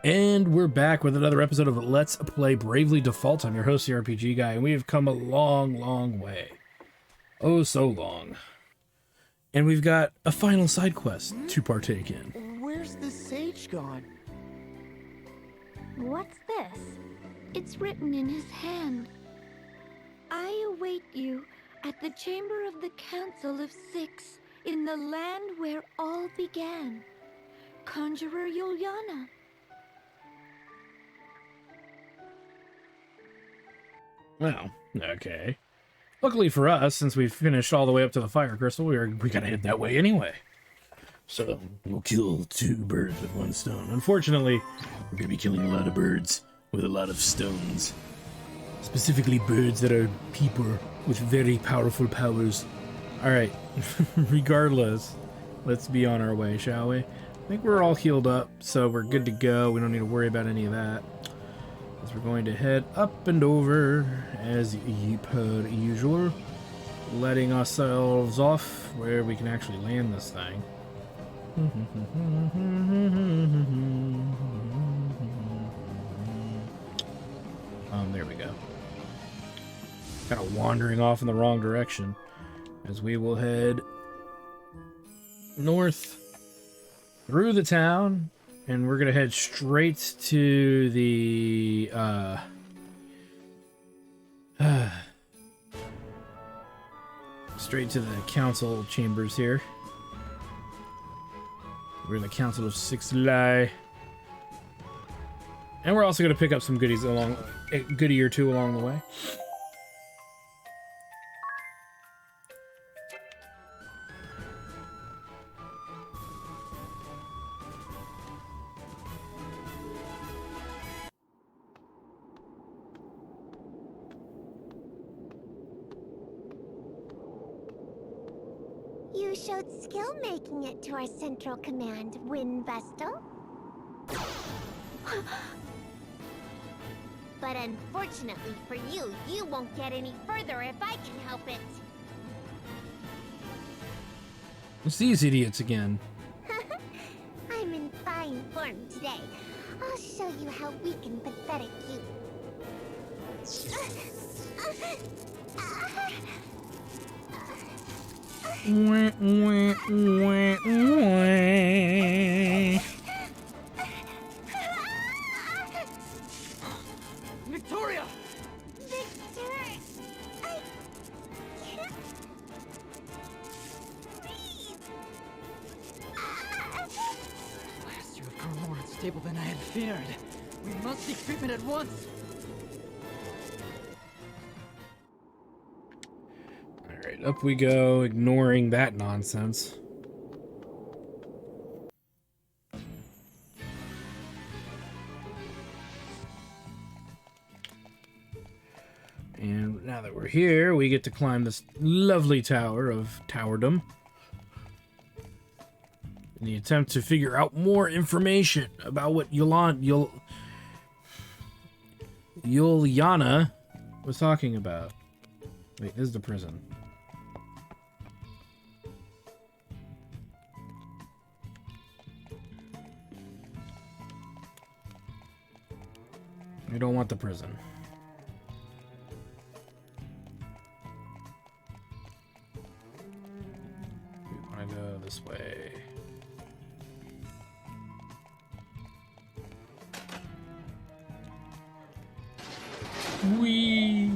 And we're back with another episode of Let's Play Bravely Default. I'm your host, the RPG Guy, and we have come a long, long way. Oh, so long. And we've got a final side quest to partake in. Where's the sage gone? What's this? It's written in his hand. I await you at the chamber of the Council of Six in the land where all began. Conjurer Yuleuana. Well, okay. Luckily for us, since we've finished all the way up to the fire crystal, we gotta head that way anyway. So, we'll kill two birds with one stone. Unfortunately, we're gonna be killing a lot of birds with a lot of stones. Specifically birds that are people with very powerful powers. Alright, regardless, let's be on our way, shall we? I think we're all healed up, so we're good to go. We don't need to worry about any of that. As we're going to head up and over, as per usual, letting ourselves off where we can actually land this thing. There we go. Kind of wandering off in the wrong direction, as we will head north through the town. And we're gonna head straight to the straight to the council chambers here. We're in the Council of Six Lie, and we're also gonna pick up some goodies along, a goodie or two along the way. You showed skill making it to our central command, Wind Vestal. But unfortunately for you, you won't get any further if I can help it. It's these idiots again. I'm in fine form today. I'll show you how weak and pathetic you... Victoria! Victor! I can't... breathe! Last you have grown more unstable than I had feared. We must seek treatment at once. Alright, up we go, ignoring that nonsense. And now that we're here, we get to climb this lovely tower of towerdom in the attempt to figure out more information about what Yuleuana was talking about. Wait, this is the prison. We don't want the prison. We want to go this way. Whee!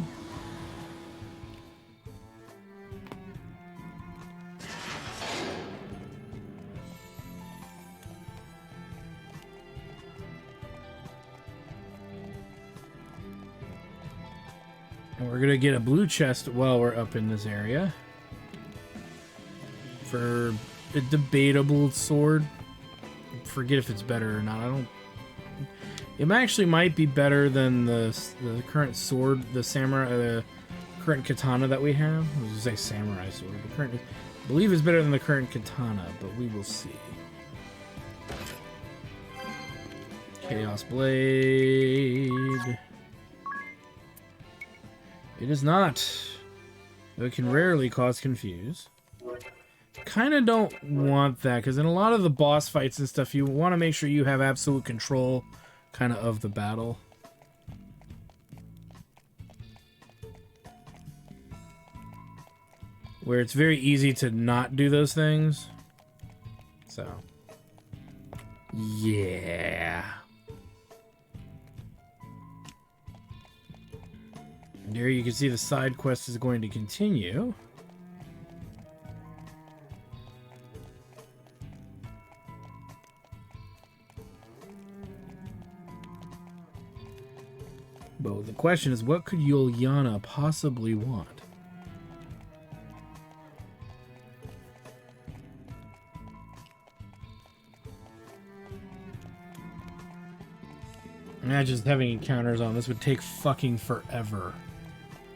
And we're gonna get a blue chest while we're up in this area for a debatable sword. Forget if it's better or not. I don't. It actually might be better than the current sword, the samurai, the current katana that we have. I was gonna say samurai sword. The current, I believe, is better than the current katana, but we will see. Chaos Blade. It is not. Though it can rarely cause confuse. Kind of don't want that, because in a lot of the boss fights and stuff, you want to make sure you have absolute control kind of the battle. Where it's very easy to not do those things. So, yeah. And there you can see the side quest is going to continue. But the question is, what could Yuleuana possibly want? Imagine having encounters on this would take fucking forever.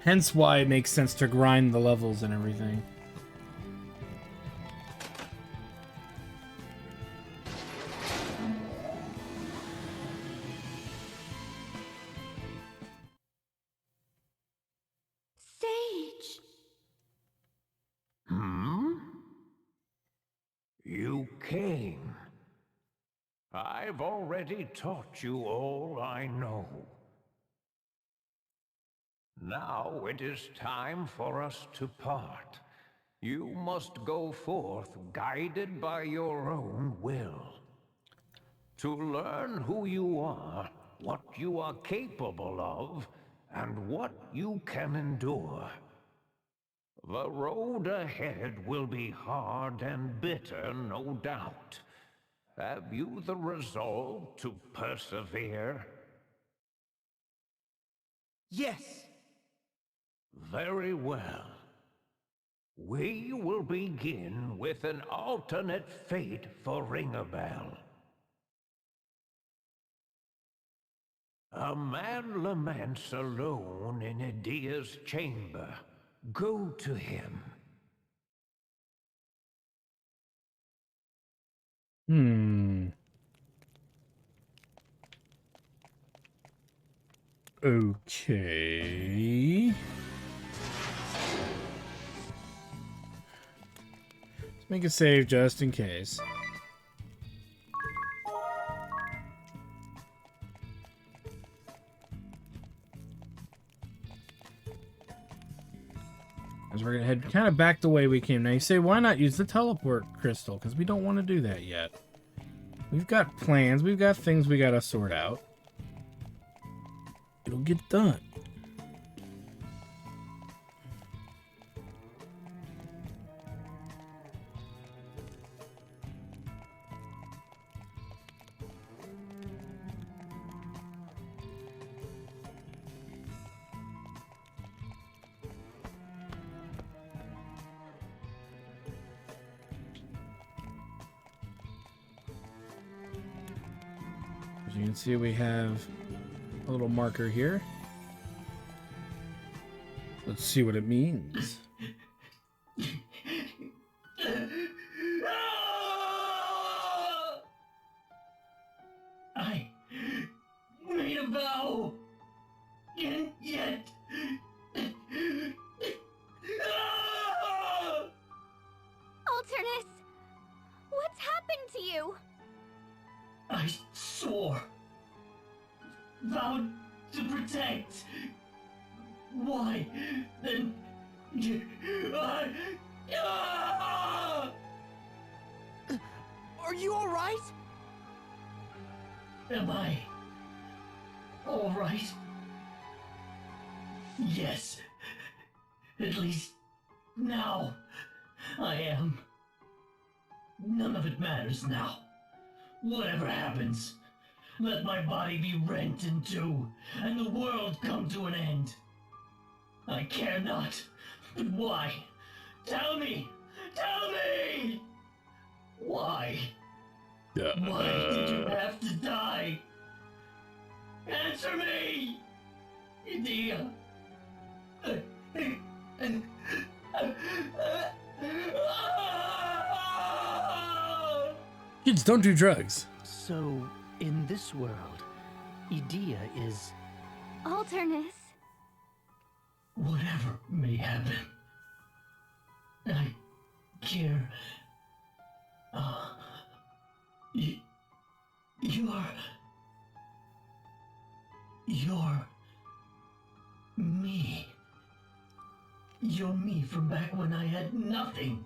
Hence why it makes sense to grind the levels and everything. Sage! You came. I've already taught you all I know. Now it is time for us to part. You must go forth guided by your own will. To learn who you are, what you are capable of, and what you can endure. The road ahead will be hard and bitter, no doubt. Have you the resolve to persevere? Yes! Very well. We will begin with an alternate fate for Ringabel. A man laments alone in Idia's chamber. Go to him. Okay. Let's make a save just in case. As we're gonna head kind of back the way we came. Now you say, why not use the teleport crystal? Because we don't want to do that yet. We've got plans. We've got things we gotta sort out. It'll get done. As you can see, we have a little marker here. Let's see what it means. I made a vow. And yet. Alternus! What's happened to you? I swore. Vowed to protect. Why then? Are you alright? Am I all right? Yes. At least now I am. None of it matters now. Whatever happens, let my body be rent in two, and the world come to an end. I care not. But why? Tell me! Tell me! Why? Why did you have to die? Answer me! Idia! Kids, don't do drugs. So, in this world, Idia is... Alternus. Whatever may happen, I care. You're You're me. You're me from back when I had nothing.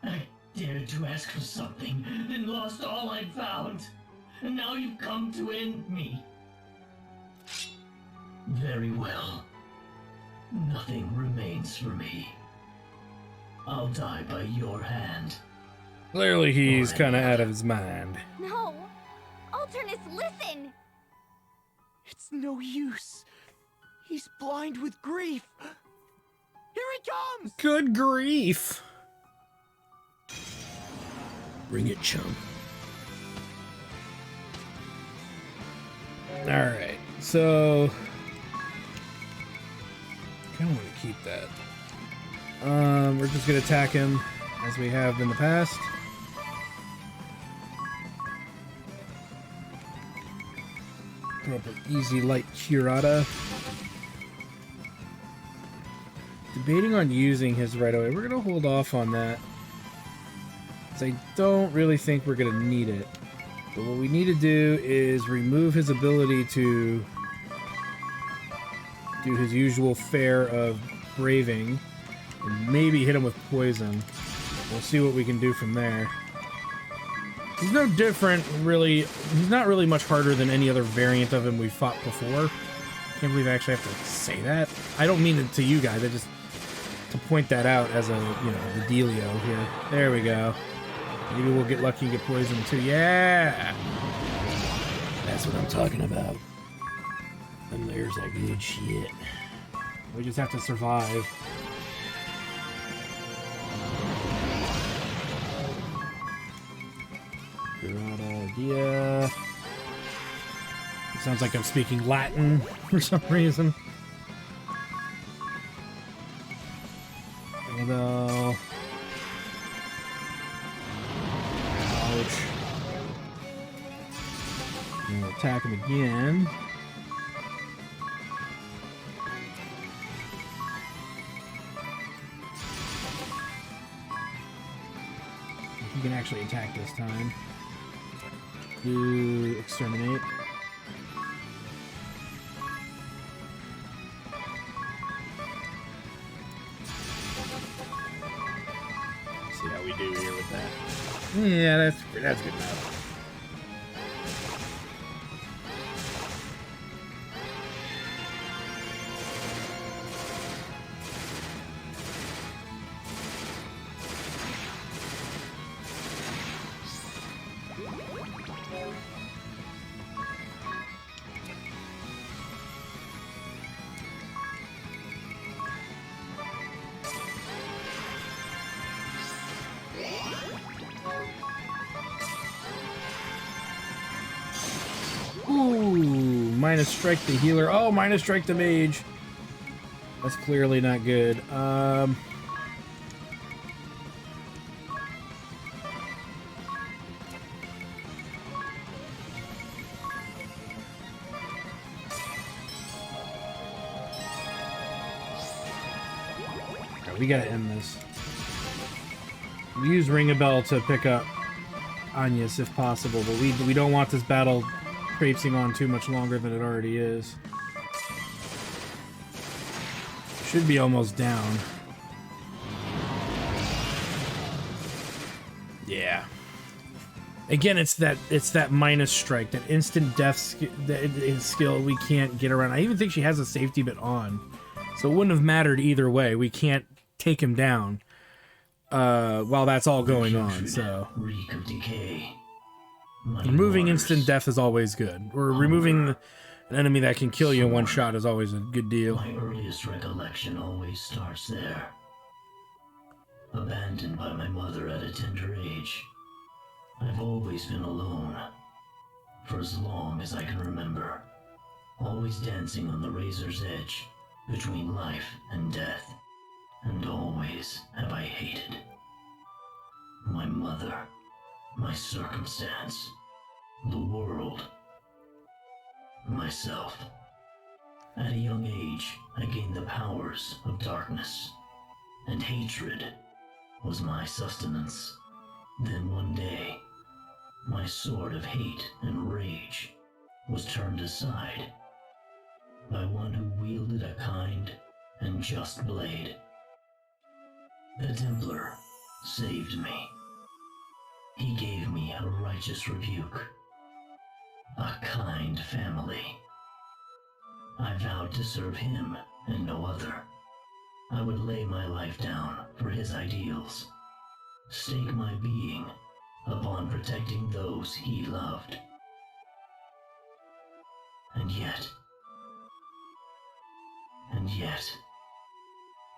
I dared to ask for something, then lost all I'd found. And now you've come to end me. Very well. Nothing remains for me. I'll die by your hand. Clearly he's Or kind of any out of his mind. No! Alternus, listen! It's no use. He's blind with grief. Here he comes! Good grief. Bring it, chum. Alright, so... I kind of want to keep that. We're just going to attack him as we have in the past. Throw up an easy light curata. Debating on using his right away. We're going to hold off on that. Because I don't really think we're going to need it. But what we need to do is remove his ability to do his usual fare of braving. And maybe hit him with poison. We'll see what we can do from there. He's no different, really. He's not really much harder than any other variant of him we've fought before. Can't believe I actually have to say that. I don't mean it to you guys. I just to point that out as a, you know, the dealio here. There we go. Maybe we'll get lucky and get poisoned too. Yeah! That's what I'm talking about. And there's that good shit. We just have to survive. Good idea. It sounds like I'm speaking Latin for some reason. Although... Ouch. I'm gonna attack him again. He can actually attack this time. Do exterminate. See how we do here with that. Yeah, that's good enough. Minus strike the healer. Oh, minus strike the mage. That's clearly not good. We gotta end this. We use Ring a Bell to pick up Agnes if possible, but we don't want this battle traipsing on too much longer than it already is. Should be almost down. Yeah. Again, it's that minus strike, that instant death skill we can't get around. I even think she has a safety bit on, so it wouldn't have mattered either way. We can't take him down while that's all going on. So Reek of decay. removing instant death is always good. Or removing an enemy that can kill you in one shot is always a good deal. My earliest recollection always starts there. Abandoned by my mother at a tender age, I've always been alone. For as long as I can remember. Always dancing on the razor's edge between life and death. And always have I hated my mother, my circumstance, the world, myself. At a young age, I gained the powers of darkness, and hatred was my sustenance. Then one day, my sword of hate and rage was turned aside by one who wielded a kind and just blade. The Templar saved me. He gave me a righteous rebuke, a kind family. I vowed to serve him and no other. I would lay my life down for his ideals, stake my being upon protecting those he loved. And yet,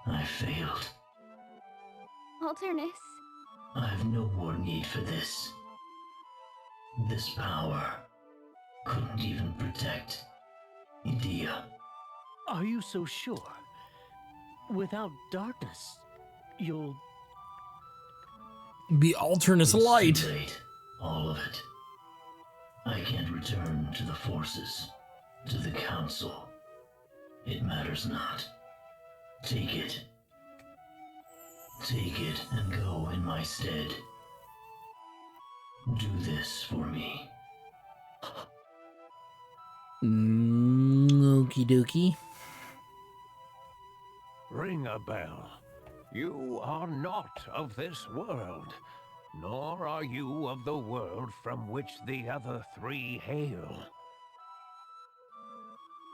I failed. Alternus. I've no more need for this. This power couldn't even protect Idea. Are you so sure? Without darkness, you'll... Be Alternus It's light. too late, all of it. I can't return to the forces, to the council. It matters not. Take it. Take it and go in my stead. Do this for me. Okie dokie. Ring a bell. You are not of this world, nor are you of the world from which the other three hail.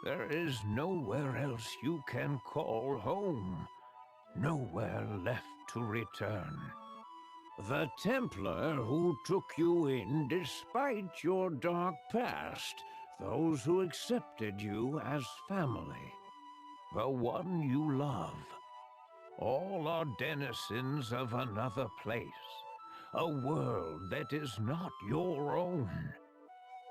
There is nowhere else you can call home, nowhere left to return. The Templar who took you in despite your dark past, those who accepted you as family, the one you love, all are denizens of another place, a world that is not your own.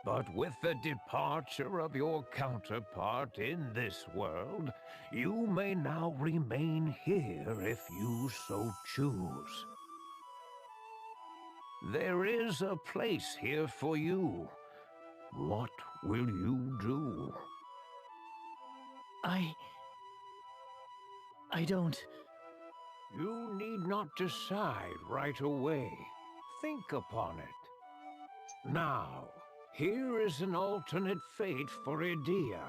But with the departure of your counterpart in this world, you may now remain here if you so choose. There is a place here for you. What will you do? I don't... You need not decide right away. Think upon it. Now, here is an alternate fate for Idea.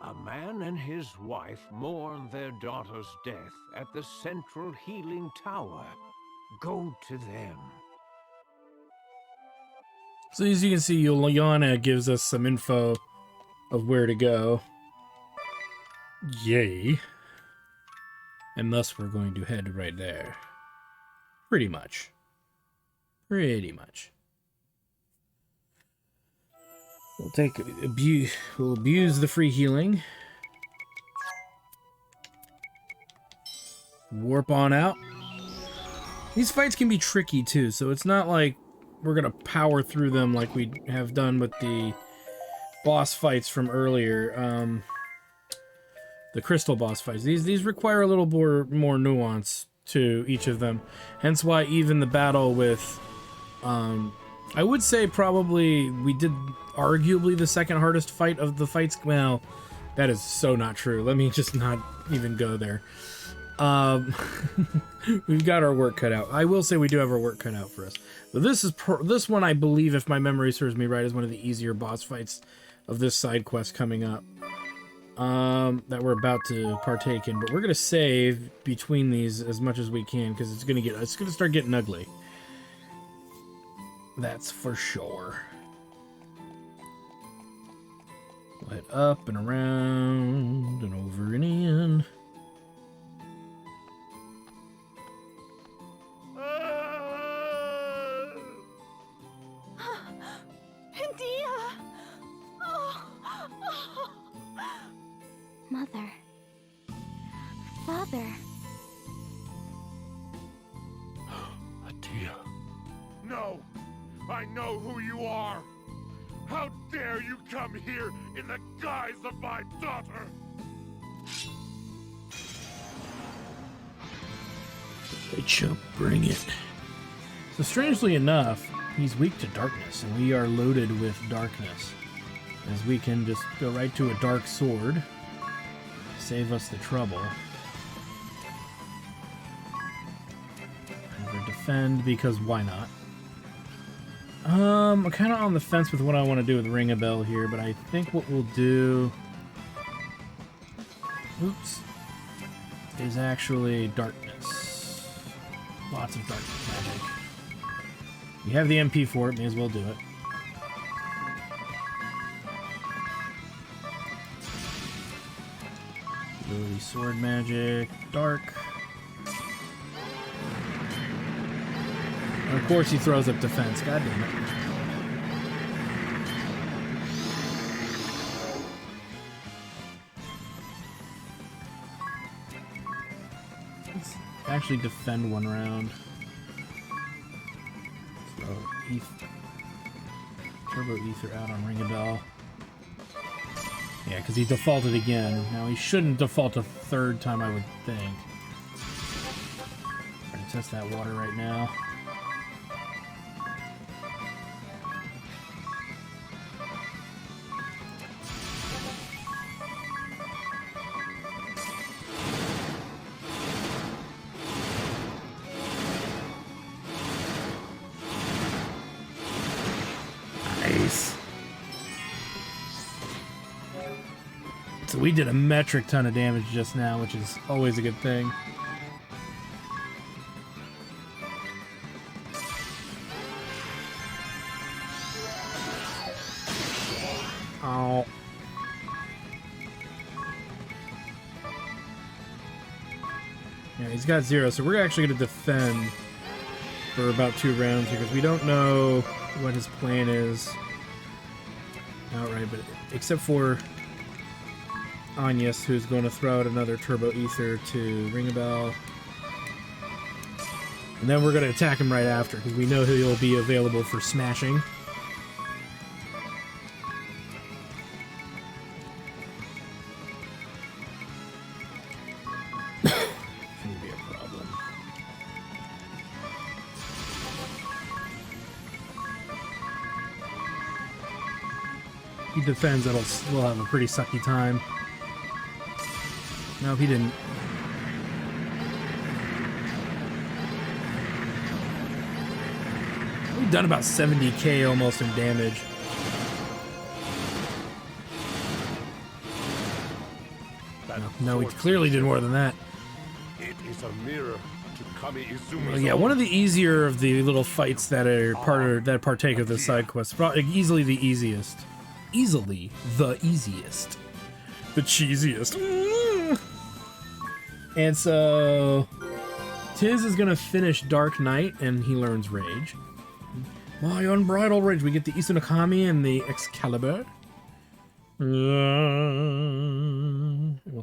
A man and his wife mourn their daughter's death at the central healing tower. Go to them. So as you can see, Yuleuana gives us some info of where to go. Yay. And thus we're going to head right there. Pretty much. Pretty much. We'll abuse the free healing. Warp on out. These fights can be tricky too, so it's not like we're gonna power through them like we have done with the boss fights from earlier. The crystal boss fights. These require a little more nuance to each of them. Hence why even the battle with, I would say probably we did arguably the second hardest fight of the fights. Well, that is so not true. Let me just not even go there. We've got our work cut out. I will say we do have our work cut out for us. But this one, I believe, if my memory serves me right, is one of the easier boss fights of this side quest coming up. That we're about to partake in, but we're gonna save between these as much as we can because it's gonna start getting ugly. That's for sure. We'll head up and around and over and in. Mother. Father. Adia. No! I know who you are! How dare you come here in the guise of my daughter! Chump, bring it. So strangely enough, he's weak to darkness, and we are loaded with darkness. As we can just go right to a dark sword. Save us the trouble. Never defend, because why not? I'm kind of on the fence with what I want to do with Ring a Bell here, but I think what we'll do... Oops. Is actually darkness. Lots of darkness magic. We have the MP for it, may as well do it. Ability sword magic, dark. And of course he throws up defense, god damn it. Let's actually defend one round. So, Turbo Ether out on Ring a Bell. Yeah, because he defaulted again. Now he shouldn't default a third time, I would think. I'm gonna test that water right now. Nice. So we did a metric ton of damage just now, which is always a good thing. Oh. Yeah, he's got 0, so we're actually going to defend for about 2 rounds here, because we don't know what his plan is outright, but except for Agnes, who's going to throw out another Turbo Ether to Ring a Bell. And then we're going to attack him right after, because we know he'll be available for smashing. Shouldn't be a problem. He defends, we'll have a pretty sucky time. No, he didn't. We've done about 70k almost in damage. No, we clearly did more than that. It is a mirror to Kami Izumi's Well, yeah, one of the easier of the little fights that are partake of the side quest. Easily the easiest. Easily the easiest. The cheesiest. And so Tiz is gonna finish Dark Knight, and he learns Rage. My unbridled rage. We get the Isunokami and the Excalibur. We'll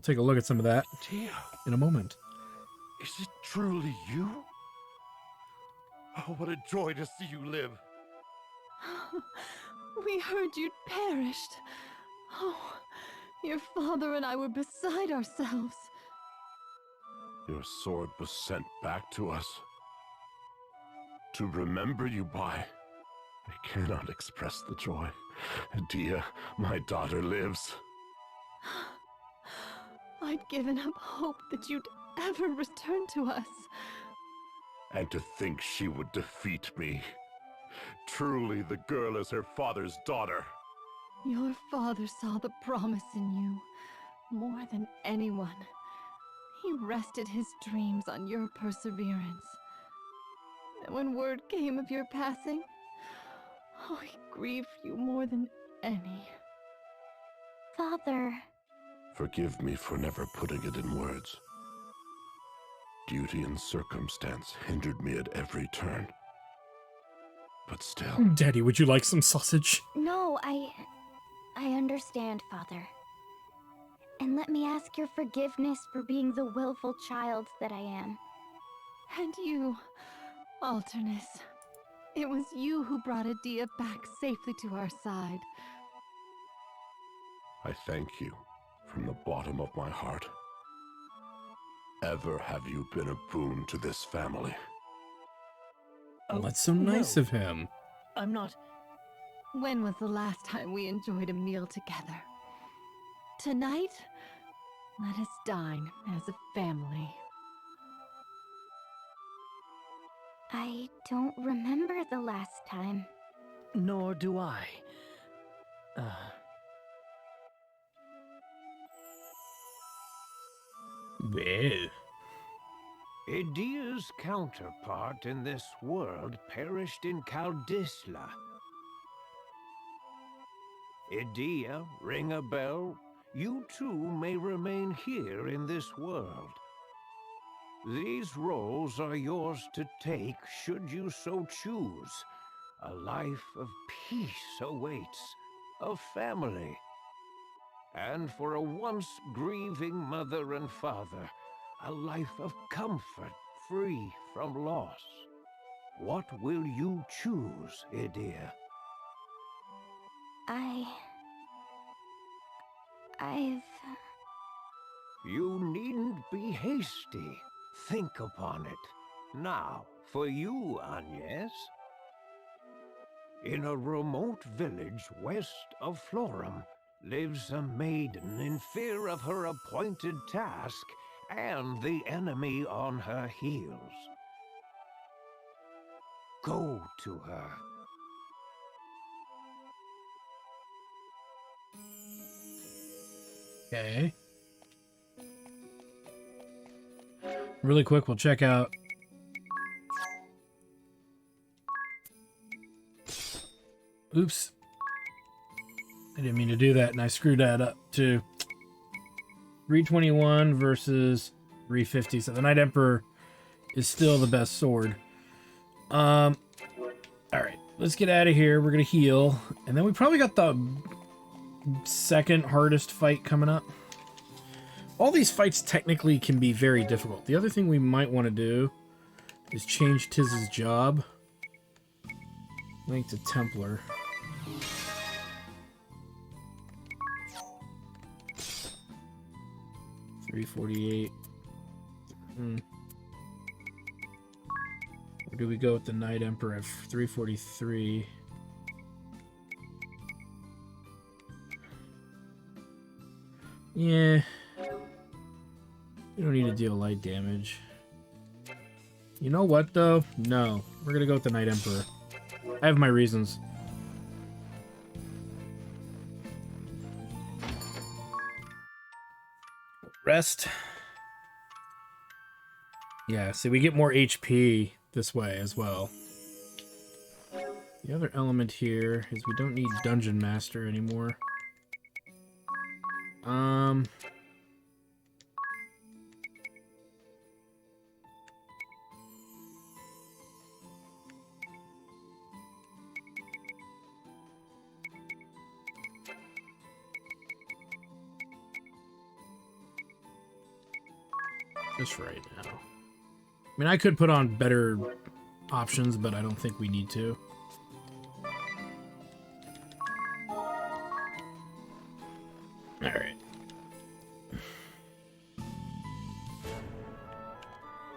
take a look at some of that Tia, in a moment. is it truly you? Oh, what a joy to see you live. We heard you'd perished. Oh, your father and I were beside ourselves. Your sword was sent back to us. To remember you by. I cannot express the joy. Dia, my daughter lives. I'd given up hope that you'd ever return to us. And to think she would defeat me. Truly, the girl is her father's daughter. Your father saw the promise in you, more than anyone. He rested his dreams on your perseverance. And when word came of your passing, oh, he grieved you more than any. Father. Forgive me for never putting it in words. Duty and circumstance hindered me at every turn. But still... Daddy, would you like some sausage? No, I understand, Father. And let me ask your forgiveness for being the willful child that I am. And you, Alternus. It was you who brought Adia back safely to our side. I thank you from the bottom of my heart. Ever have you been a boon to this family? Oh, that's so nice of him. I'm not... When was the last time we enjoyed a meal together? Tonight, let us dine as a family. I don't remember the last time. nor do I. Well. Idia's counterpart in this world perished in Caldisla. Idia, ring a bell? You too may remain here in this world. These roles are yours to take should you so choose. A life of peace awaits, a family. And for a once grieving mother and father, a life of comfort free from loss. What will you choose, Idia? I've... You needn't be hasty. Think upon it. Now, for you, Agnes. In a remote village west of Florum lives a maiden in fear of her appointed task and the enemy on her heels. Go to her. Okay. Really quick, we'll check out. Oops. I didn't mean to do that, and I screwed that up too. 321 versus 350. So the Knight Emperor is still the best sword. Alright, let's get out of here. We're gonna heal. And then we probably got the second hardest fight coming up. All these fights technically can be very difficult. The other thing we might want to do is change Tiz's job. Link to Templar. $348. Or do we go with the Knight Emperor at $343? Yeah. You don't need to deal light damage. You know what, though? No. We're gonna go with the Knight Emperor. I have my reasons. Rest. Yeah, see, we get more HP this way as well. The other element here is we don't need Dungeon Master anymore. Just right now. I mean, I could put on better options, but I don't think we need to. Alright.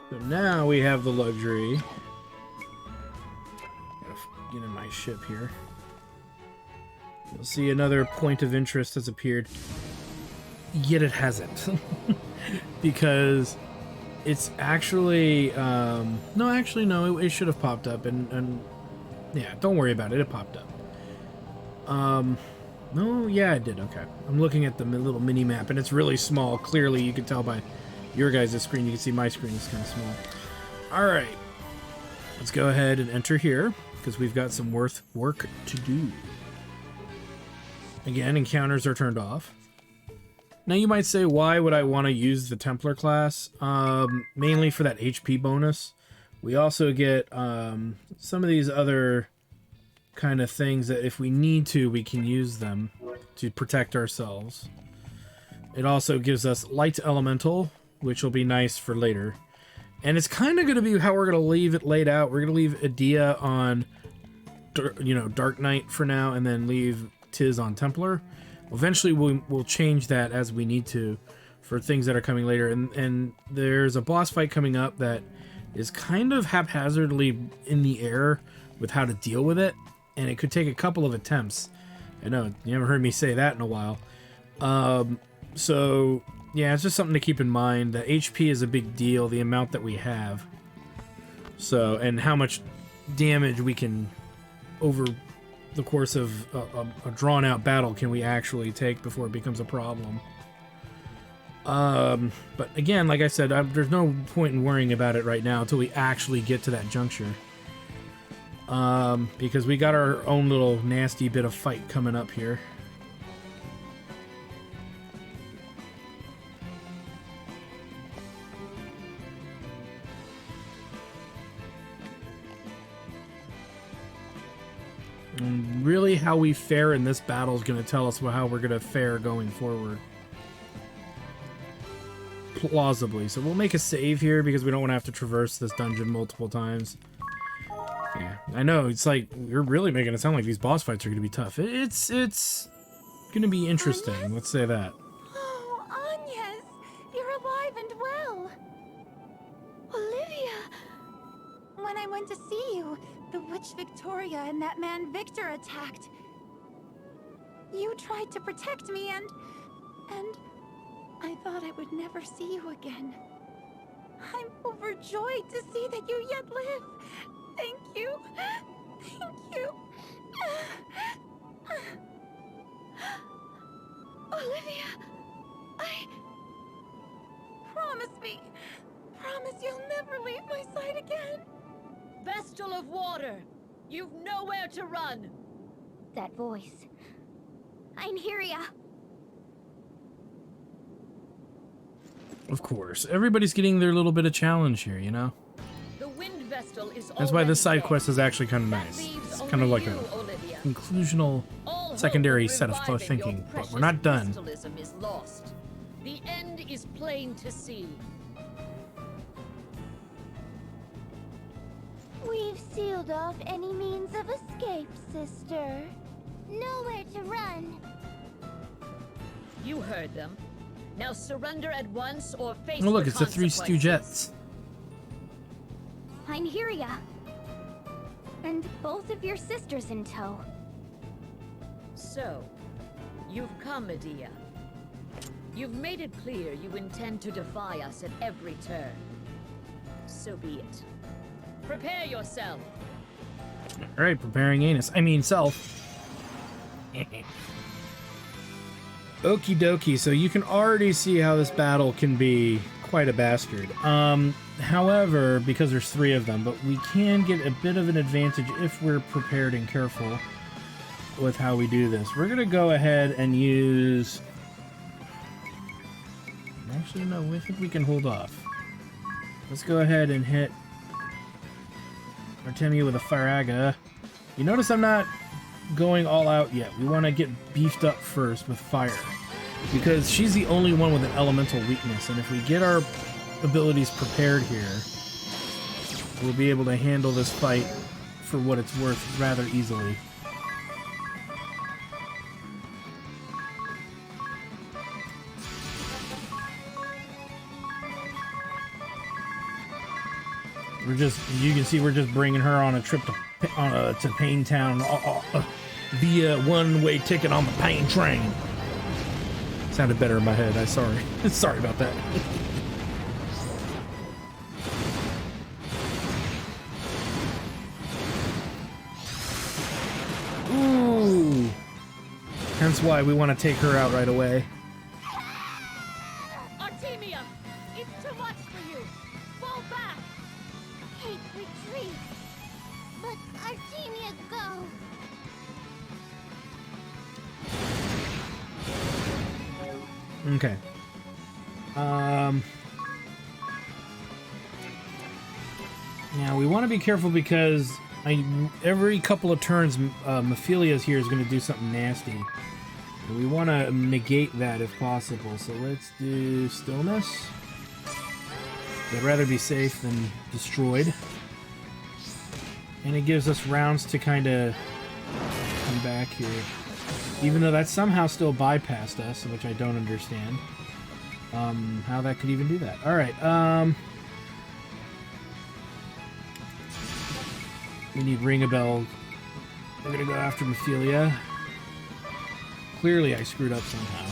So now we have the luxury. Gotta get in my ship here. You'll see another point of interest has appeared. Yet it hasn't. Because it's actually no, actually no, it should have popped up, and yeah, don't worry about it, it popped up. No, yeah, it did. Okay, I'm looking at the little mini map, and it's really small. Clearly you can tell by your guys' screen. You can see my screen is kind of small. All right, let's go ahead and enter here because we've got some work to do. Again, encounters are turned off. Now you might say, why would I want to use the Templar class? Mainly for that HP bonus. We also get some of these other kind of things that if we need to, we can use them to protect ourselves. It also gives us Light Elemental, which will be nice for later. And it's kind of going to be how we're going to leave it laid out. We're going to leave Idia on, Dark Knight for now, and then leave Tiz on Templar. Eventually, we'll change that as we need to for things that are coming later. And there's a boss fight coming up that is kind of haphazardly in the air with how to deal with it. And it could take a couple of attempts. I know, you haven't heard me say that in a while. So, yeah, it's just something to keep in mind. The HP is a big deal, the amount that we have. So, and how much damage we can the course of a drawn-out battle can we actually take before it becomes a problem. But again, like I said, there's no point in worrying about it right now until we actually get to that juncture. Because we got our own little nasty bit of fight coming up here. And really, how we fare in this battle is going to tell us how we're going to fare going forward. Plausibly. So we'll make a save here because we don't want to have to traverse this dungeon multiple times. Yeah, I know, it's like, you're really making it sound like these boss fights are going to be tough. It's going to be interesting, Agnes? let's say that. Oh, Agnes! You're alive and well! Olivia! When I went to see you, the witch Victoria and that man Victor attacked. You tried to protect me and I thought I would never see you again. I'm overjoyed to see that you yet live. Thank you. Thank you. Olivia, promise me. Promise you'll never leave my side again. Vestal of water, you've nowhere to run. That voice. Einherja. Of course, everybody's getting their little bit of challenge here, you know? The wind vestal is That's why this side already quest is dead. actually kind of That nice. leaves It's only kind of like you, a Olivia. conclusional All hope secondary of set of reviving thinking, your but we're not done. precious vestalism is lost. The end is plain to see. We've sealed off any means of escape, sister. Nowhere to run. You heard them. Now surrender at once or face Oh look, the it's the three consequences. Stoogettes. Einherja. And both of your sisters in tow. So, you've come, Medea. You've made it clear you intend to defy us at every turn. So be it. Prepare yourself. Alright, preparing anus. I mean, self. Okie dokie, so you can already see how this battle can be quite a bastard. However, because there's three of them, but we can get a bit of an advantage if we're prepared and careful with how we do this. We're gonna go ahead and use... Actually, no, I think we can hold off. Let's go ahead and hit Artemia with a Firaga. You notice I'm not going all out yet. We want to get beefed up first with fire, because she's the only one with an elemental weakness, and if we get our abilities prepared here, we'll be able to handle this fight for what it's worth rather easily. You can see we're just bringing her on a trip to Pain Town via one-way ticket on the Pain train. Sounded better in my head. I'm sorry. Sorry about that. Ooh. Hence why we want to take her out right away. Artemia! It's too much for you! Fall back! Kate, retreat. But Artemia, go. Okay. Now we want to be careful because every couple of turns, Mephilia's here is going to do something nasty. And we want to negate that if possible. So let's do Stillness. I'd rather be safe than destroyed. And it gives us rounds to kind of come back here. Even though that somehow still bypassed us, which I don't understand. How that could even do that. Alright, we need Ring a Bell. We're gonna go after Mephilia. Clearly I screwed up somehow.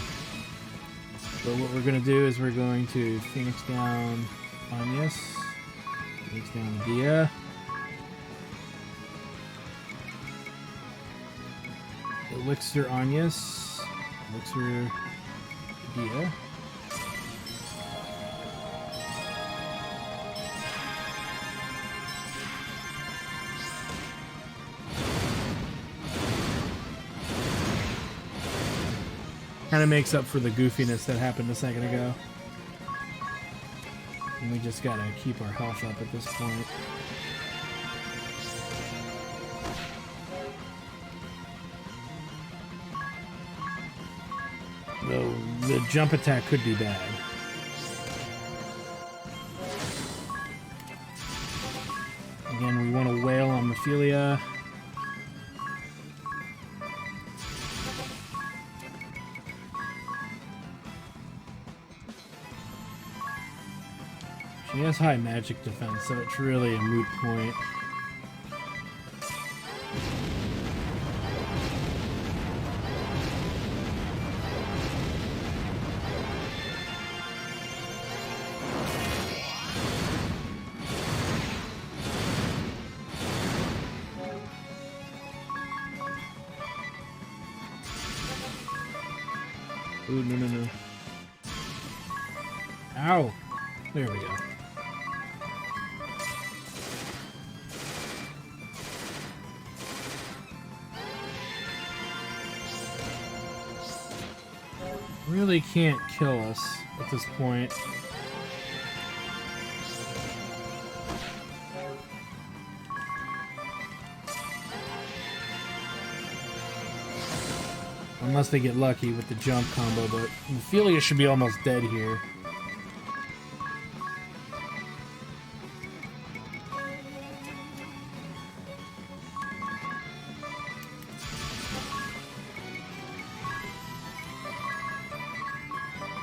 So what we're gonna do is we're going to Phoenix down Agnes. Phoenix down Medea. Elixir Anyas. Elixir Dia. Kind of makes up for the goofiness that happened a second ago. And we just gotta keep our health up at this point. Though the jump attack could be bad. Again, we want to wail on Mephilia. She has high magic defense, so it's really a moot point. Ooh, no. Ow! There we go. Really can't kill us at this point. Unless they get lucky with the jump combo, but Ophelia should be almost dead here.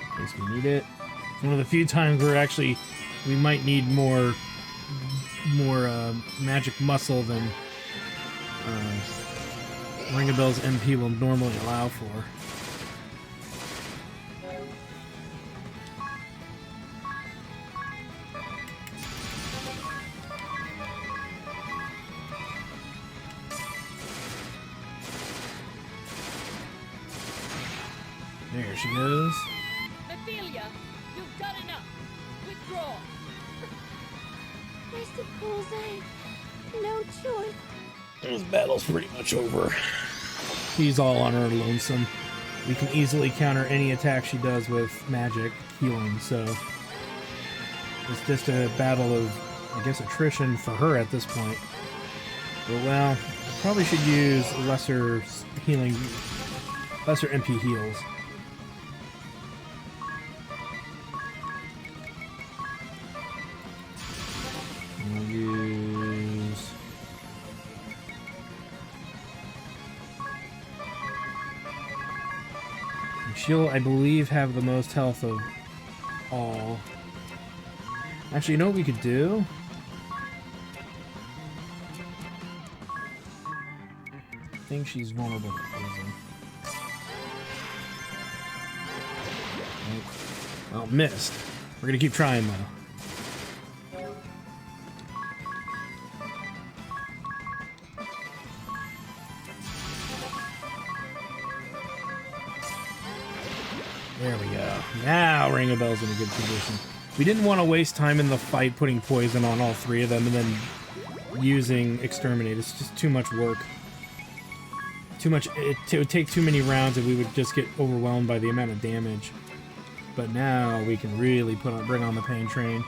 In case we need it. It's one of the few times where actually we might need more magic muscle than Ring a Bell's MP will normally allow for. There she goes. Ophelia, you've done enough. Withdraw. I suppose I've no choice. This battle's pretty much over. She's all on her lonesome. We can easily counter any attack she does with magic healing, so it's just a battle of, I guess, attrition for her at this point. But well, probably should use lesser healing, lesser MP heals. We'll use she'll, I believe, have the most health of all. Actually, you know what we could do? I think she's vulnerable to poison. Nope. Well, missed. We're gonna keep trying, though. There we go. Now Ring a Bell's in a good position. We didn't want to waste time in the fight putting poison on all three of them and then using Exterminate. It's just too much work. Too much. It would take too many rounds and we would just get overwhelmed by the amount of damage. But now we can really bring on the pain train.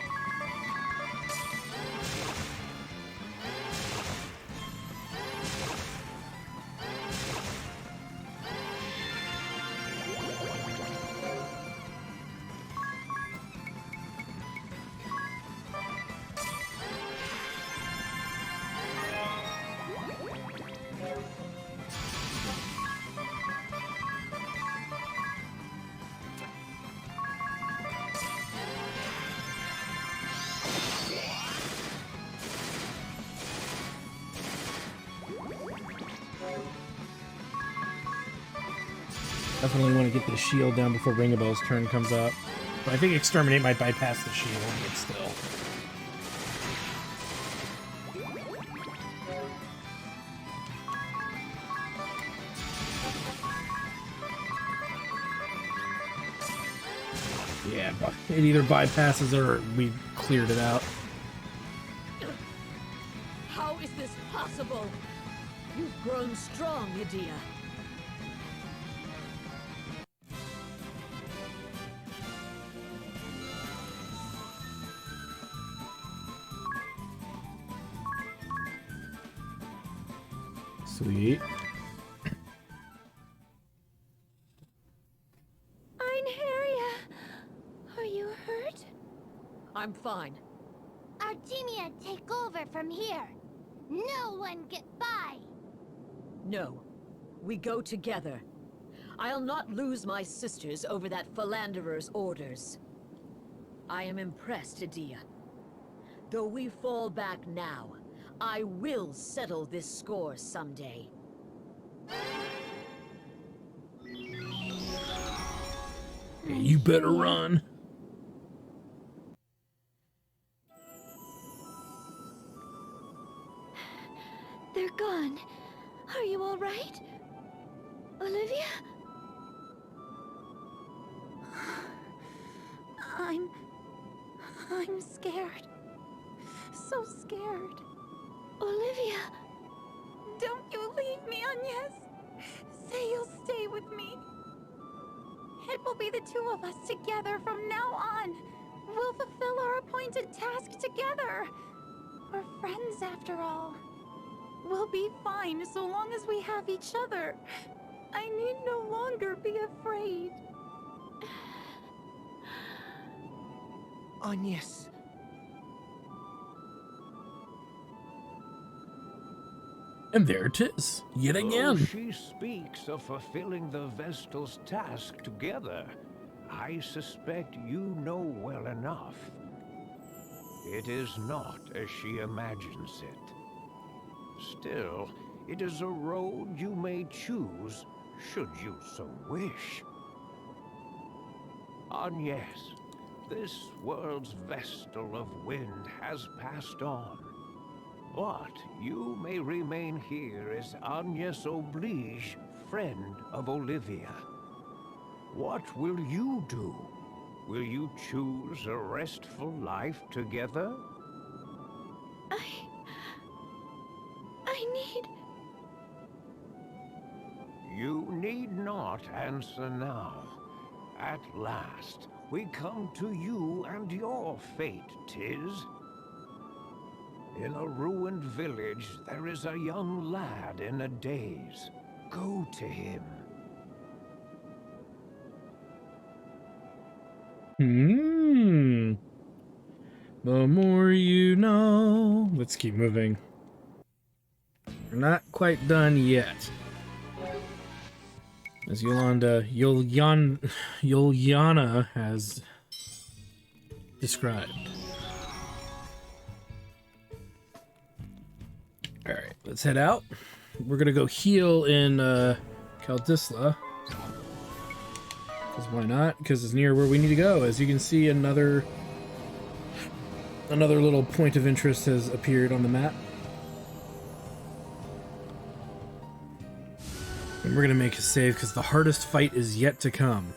Definitely want to get this shield down before Ring a Bell's turn comes up. But I think Exterminate might bypass the shield, but still. Yeah, but it either bypasses or we cleared it out. How is this possible? You've grown strong, Idea. Sweet. Einherja, are you hurt? I'm fine. Artemia, take over from here. No one get by. No, we go together. I'll not lose my sisters over that philanderer's orders. I am impressed, Idea. Though we fall back now, I will settle this score someday. You better run. They're gone. Are you all right? Olivia? I'm scared. So scared. Olivia? Don't you leave me, Agnes. Say you'll stay with me. It will be the two of us together from now on. We'll fulfill our appointed task together. We're friends after all. We'll be fine so long as we have each other. I need no longer be afraid. Agnes. And there it is, yet Though again. she speaks of fulfilling the Vestal's task together, I suspect you know well enough. It is not as she imagines it. Still, it is a road you may choose, should you so wish. Agnes, this world's Vestal of Wind has passed on. But you may remain here as Agnes Oblige, friend of Olivia. What will you do? Will you choose a restful life together? I need... You need not answer now. At last, we come to you and your fate, 'tis. In a ruined village, there is a young lad in a daze. Go to him. The more you know. Let's keep moving. We're not quite done yet. As Yuleuana has described. Alright, let's head out. We're gonna go heal in Kaldisla. Because why not? Because it's near where we need to go. As you can see, another little point of interest has appeared on the map. And we're gonna make a save because the hardest fight is yet to come.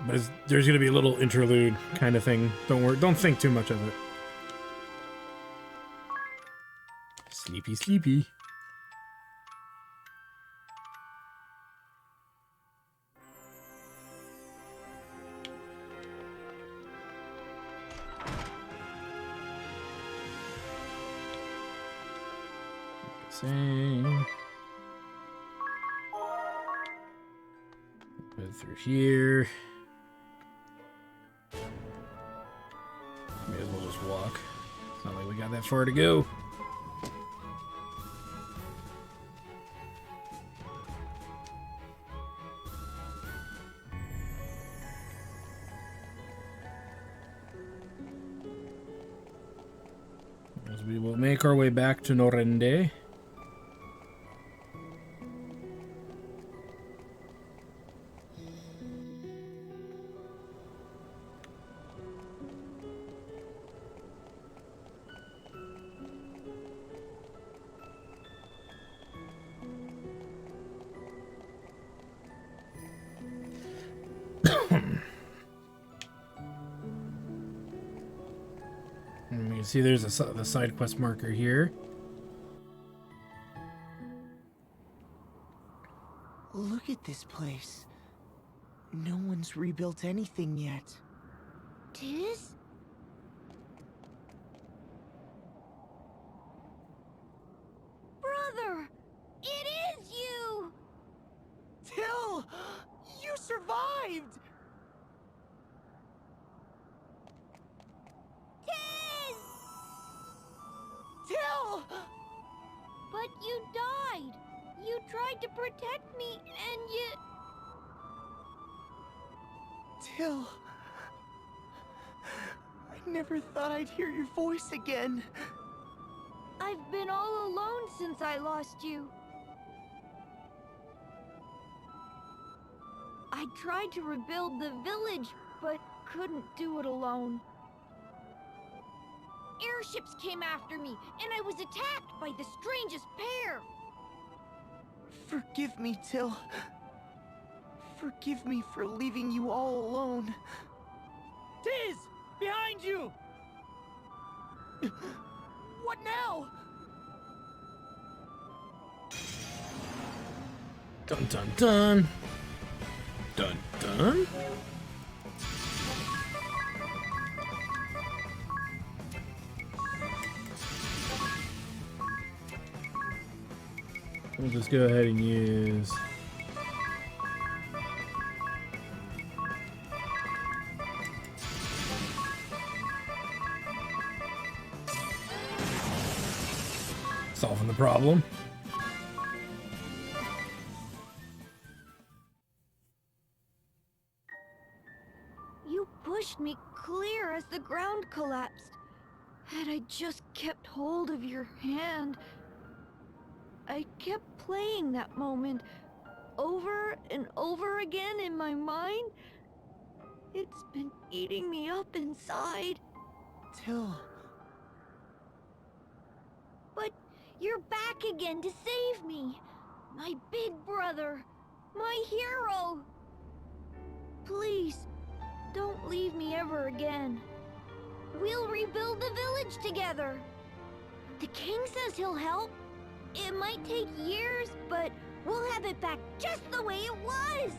But there's gonna be a little interlude kind of thing. Don't worry, don't think too much of it. Sleepy, sleepy. Same. Go through here. May as well just walk. It's not like we got that far to go. As we will make our way back to Norende. can see there's the side quest marker here. Look at this place. No one's rebuilt anything yet. Tiz? Brother! It is you! Till! You survived! Tiz! Till! But you died! You tried to protect me, and you... Till... I never thought I'd hear your voice again. I've been all alone since I lost you. I tried to rebuild the village, but couldn't do it alone. Airships came after me, and I was attacked by the strangest pair. Forgive me, Till. Forgive me for leaving you all alone. Tiz! Behind you! What now? Dun dun dun. Dun dun. We'll just go ahead and use... solving the problem. You pushed me clear as the ground collapsed. Had I just kept hold of your hand... I kept playing that moment over and over again in my mind. It's been eating me up inside. Till... But you're back again to save me. My big brother. My hero. Please, don't leave me ever again. We'll rebuild the village together. The king says he'll help. It might take years, but we'll have it back just the way it was.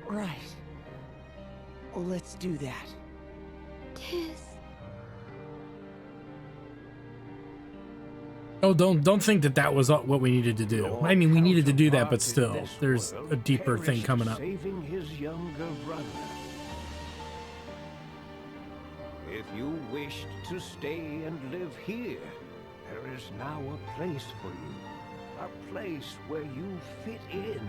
Right. Let's do that. Tiz. Oh, don't think that was what we needed to do. I mean, we needed to do that, but still, there's a deeper thing coming up. Saving his younger brother. If you wished to stay and live here, there is now a place for you. A place where you fit in.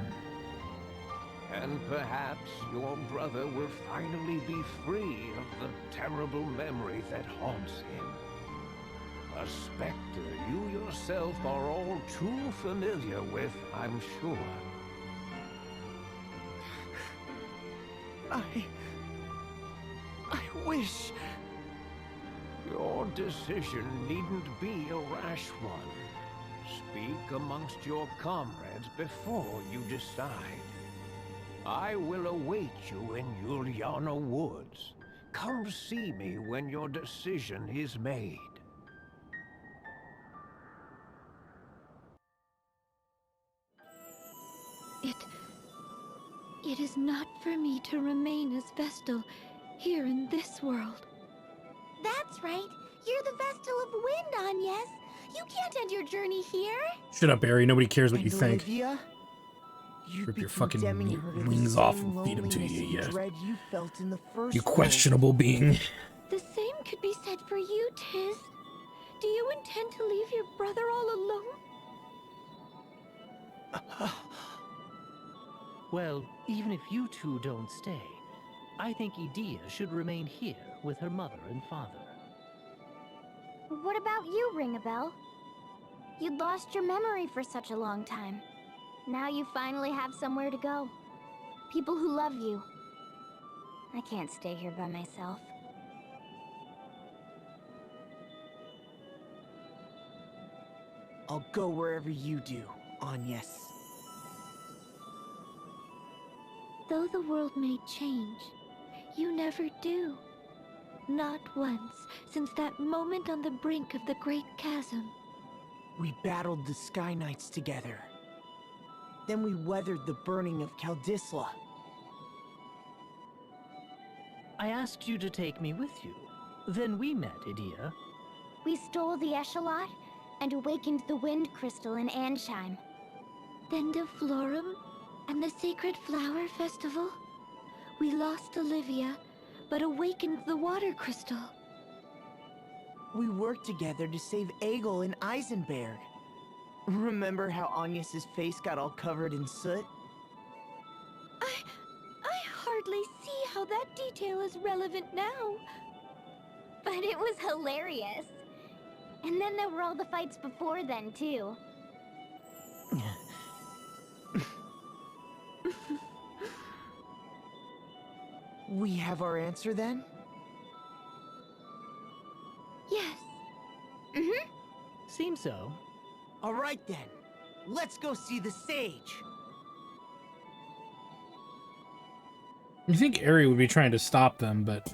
And perhaps your brother will finally be free of the terrible memory that haunts him. A specter you yourself are all too familiar with, I'm sure. I wish... Your decision needn't be a rash one. Speak amongst your comrades before you decide. I will await you in Yuleuana Woods. Come see me when your decision is made. It is not for me to remain as Vestal here in this world. That's right. You're the Vestal of Wind, Agnes. You can't end your journey here. Shut up, Barry. Nobody cares what you think. Olivia? Rip your fucking wings off and feed them to you, You felt in the first you questionable being. The same could be said for you, Tiz. Do you intend to leave your brother all alone? Well, even if you two don't stay, I think Edea should remain here with her mother and father. What about you, Ring-a-Bell? You'd lost your memory for such a long time. Now you finally have somewhere to go. People who love you. I can't stay here by myself. I'll go wherever you do, Agnes. Though the world may change, you never do. Not once, since that moment on the brink of the Great Chasm. We battled the Sky Knights together. Then we weathered the burning of Kaldisla. I asked you to take me with you. Then we met, Idia. We stole the Echelot and awakened the Wind Crystal in Ansheim. Then to Florum and the Sacred Flower Festival. We lost Olivia, but awakened the Water Crystal. We worked together to save Egil and Eisenberg. Remember how Agnes's face got all covered in soot? I hardly see how that detail is relevant now. But it was hilarious. And then there were all the fights before then, too. We have our answer then? Yes. Mm-hmm. Seems so. All right then. Let's go see the sage. You think Ari would be trying to stop them, but...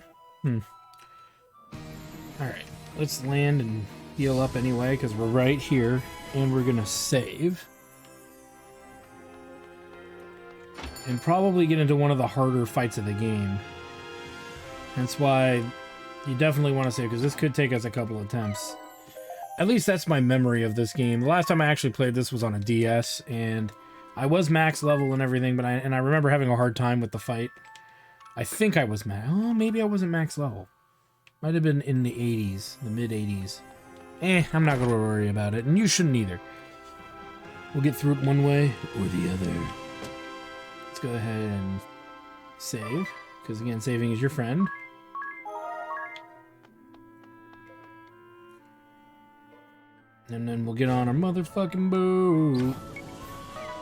Alright, let's land and heal up anyway, because we're right here, and we're gonna save. And probably get into one of the harder fights of the game. That's why you definitely want to save, because this could take us a couple attempts. At least that's my memory of this game. The last time I actually played this was on a DS, and I was max level and everything, but I remember having a hard time with the fight. I think I was max. Oh, maybe I wasn't max level. Might have been in the 80s, the mid 80s. I'm not gonna worry about it, and you shouldn't either. We'll get through it one way or the other. Let's go ahead and save, because again, saving is your friend. And then we'll get on our motherfucking boat.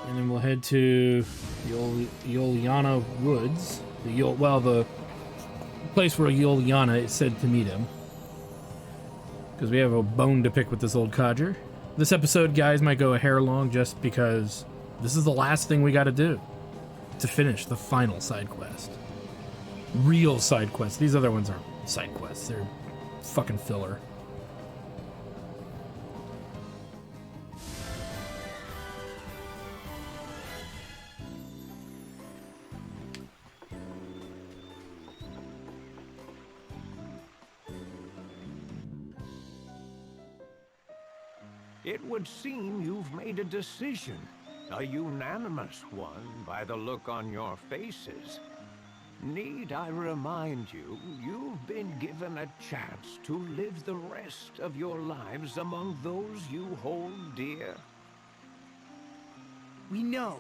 And then we'll head to the Yuleuana Woods. The place where Yuleuana is said to meet him. Because we have a bone to pick with this old codger. This episode, guys, might go a hair long just because this is the last thing we gotta do to finish the final side quest. Real side quests. These other ones aren't side quests. They're fucking filler. It would seem you've made a decision. A unanimous one by the look on your faces. Need I remind you, you've been given a chance to live the rest of your lives among those you hold dear? We know.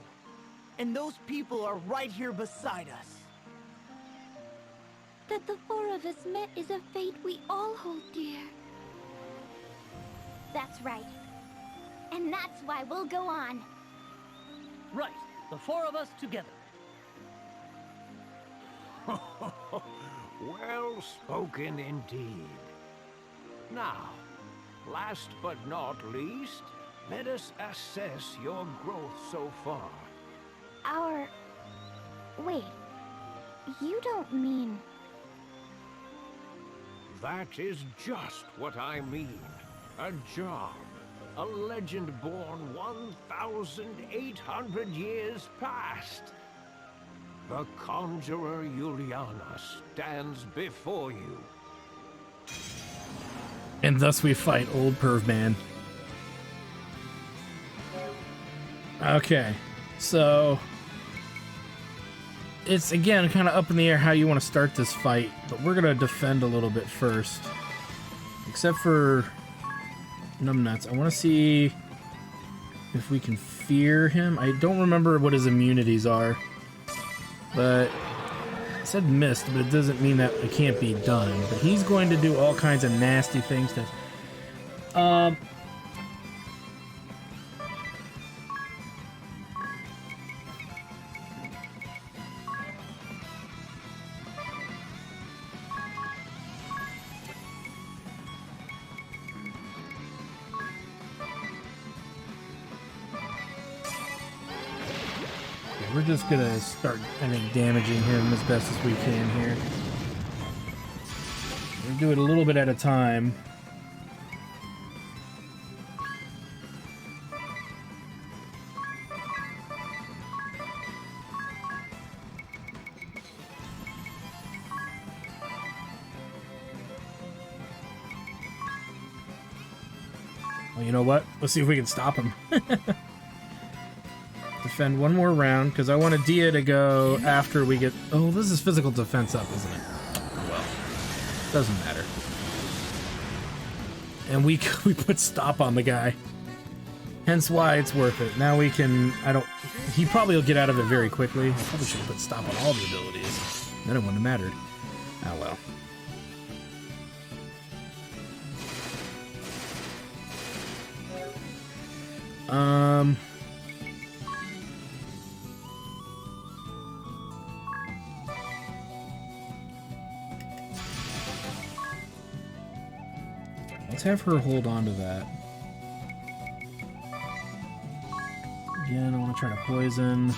And those people are right here beside us. That the four of us met is a fate we all hold dear. That's right. And that's why we'll go on. Right, the four of us together. Well spoken indeed. Now, last but not least, let us assess your growth so far. Wait. You don't mean... That is just what I mean. A job. A legend born 1,800 years past. The Conjurer Yuleuana stands before you. And thus we fight Old Perv Man. Okay, so it's again kind of up in the air how you want to start this fight, but we're gonna defend a little bit first. Except for Numbnuts, I want to see if we can fear him. I don't remember what his immunities are, but it said missed, but it doesn't mean that it can't be done. But he's going to do all kinds of nasty things to... We're just gonna start, I think, damaging him as best as we can here. do it a little bit at a time. Well, you know what? Let's see if we can stop him. Defend one more round, because I want Dia to go after we get... Oh, this is physical defense up, isn't it? Well, doesn't matter. And we put stop on the guy. Hence why it's worth it. Now we can... He probably will get out of it very quickly. I probably should have put stop on all the abilities. Then it wouldn't have mattered. Oh well. Let's have her hold on to that. Again, I want to try to poison.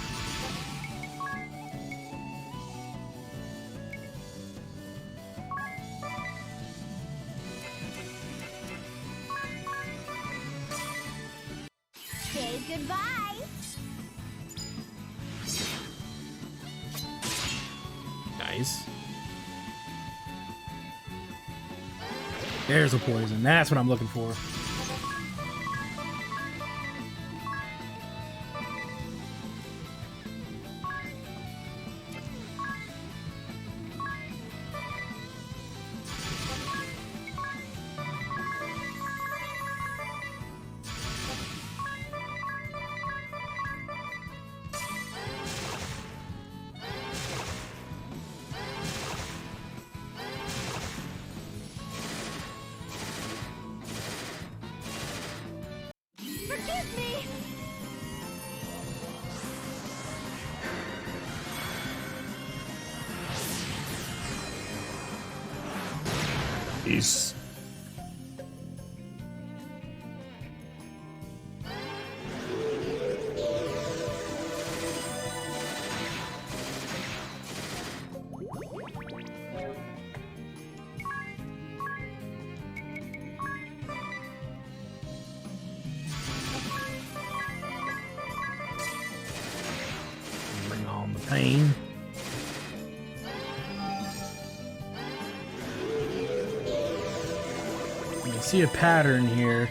Say goodbye. Nice. There's a poison. That's what I'm looking for. Forgive me. Peace. Bring on the pain. I see a pattern here.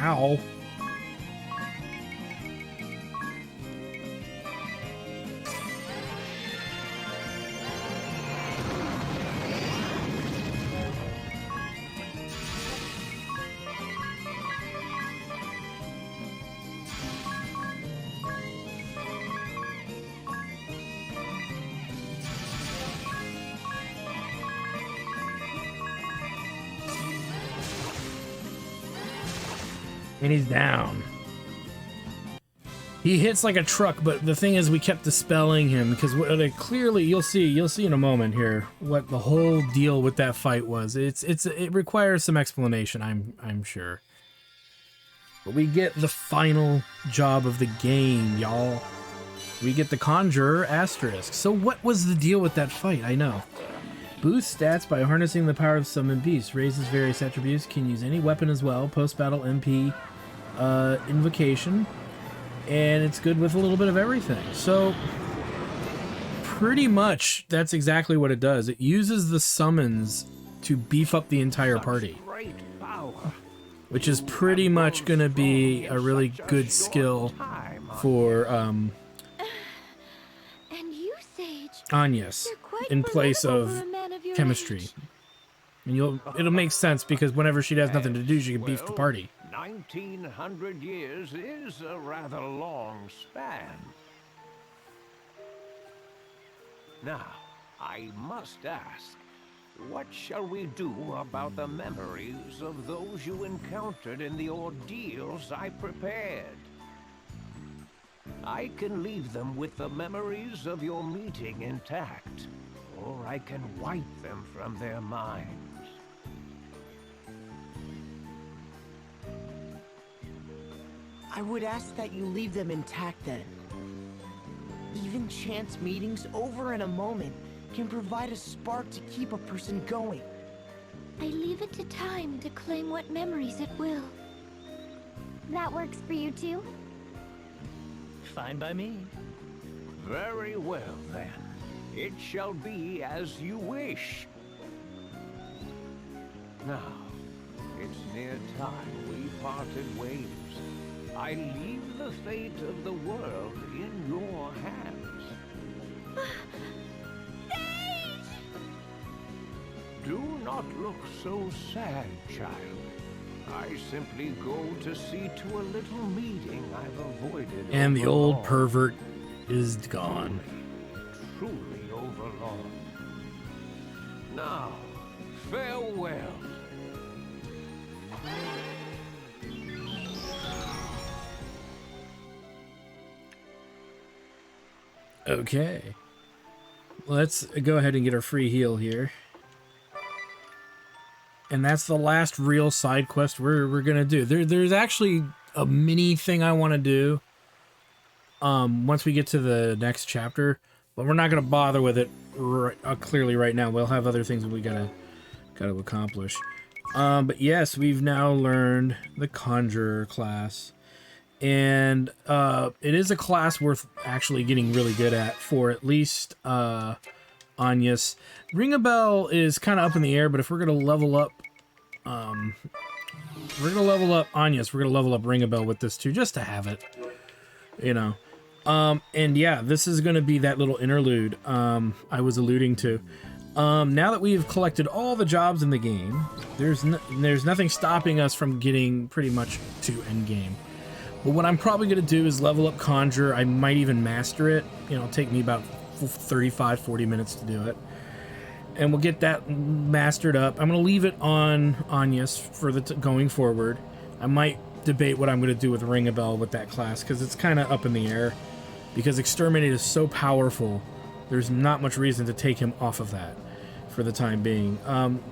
Ow. And he's down. He hits like a truck, but the thing is we kept dispelling him because clearly you'll see in a moment here what the whole deal with that fight was. It requires some explanation, I'm sure. But we get the final job of the game, y'all. We get the Conjurer Asterisk. So what was the deal with that fight? I know. Boosts stats by harnessing the power of summon beasts. Raises various attributes. Can use any weapon as well. Post-battle MP invocation. And it's good with a little bit of everything. So pretty much that's exactly what it does. It uses the summons to beef up the entire party. Which is pretty much going to be a really good skill for And you, Sage. Agnes You're quite in place of formidable for a man of your chemistry. age. And it'll make sense because whenever she has nothing to do, she can beef the party. 1900 years is a rather long span. Now, I must ask, what shall we do about the memories of those you encountered in the ordeals I prepared? I can leave them with the memories of your meeting intact, or I can wipe them from their minds. I would ask that you leave them intact then. Even chance meetings over in a moment can provide a spark to keep a person going. I leave it to time to claim what memories it will. That works for you too? Fine by me. Very well, then. It shall be as you wish. Now, it's near time we parted ways. I leave the fate of the world in your hands. Do not look so sad, child. I simply go to see to a little meeting I've avoided. And the old overlong. pervert is gone. Truly overlong. Now, farewell. Okay. Let's go ahead and get our free heal here. And that's the last real side quest we're gonna do. There's actually a mini thing I want to do once we get to the next chapter, but we're not gonna bother with it clearly right now. We'll have other things that we gotta accomplish. But yes, we've now learned the Conjurer class, and it is a class worth actually getting really good at for at least Agnes. Ring a Bell is kind of up in the air, but if we're gonna level up, we're gonna level up Agnes. We're gonna level up Ring a Bell with this too, just to have it, you know. And yeah, this is gonna be that little interlude I was alluding to. Now that we've collected all the jobs in the game, there's nothing stopping us from getting pretty much to endgame. But what I'm probably gonna do is level up Conjure. I might even master it. You know, it'll take me about 35-40 minutes to do it, and we'll get that mastered up. I'm gonna leave it on Agnes for the going forward. I might debate what I'm gonna do with Ring a Bell with that class, because it's kind of up in the air, because Exterminate is so powerful. There's not much reason to take him off of that for the time being.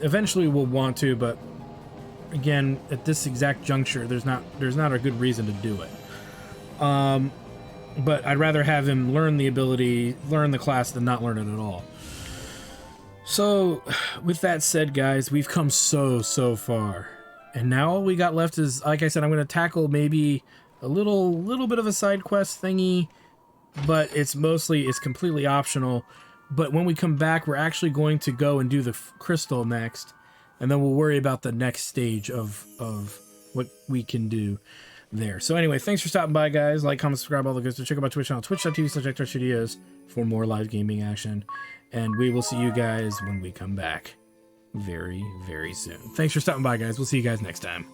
Eventually we'll want to, but again, at this exact juncture, there's not a good reason to do it. But I'd rather have him learn the class than not learn it at all. So, with that said, guys, we've come so far. And now all we got left is, like I said, I'm going to tackle maybe a little bit of a side quest thingy, but it's completely optional. But when we come back, we're actually going to go and do the crystal next, and then we'll worry about the next stage of what we can do there. So anyway, thanks for stopping by, guys. Like, comment, subscribe, all the good stuff. Check out my Twitch channel, twitch.tv/ActorStudios, for more live gaming action. And we will see you guys when we come back very soon. Thanks for stopping by, guys. We'll see you guys next time.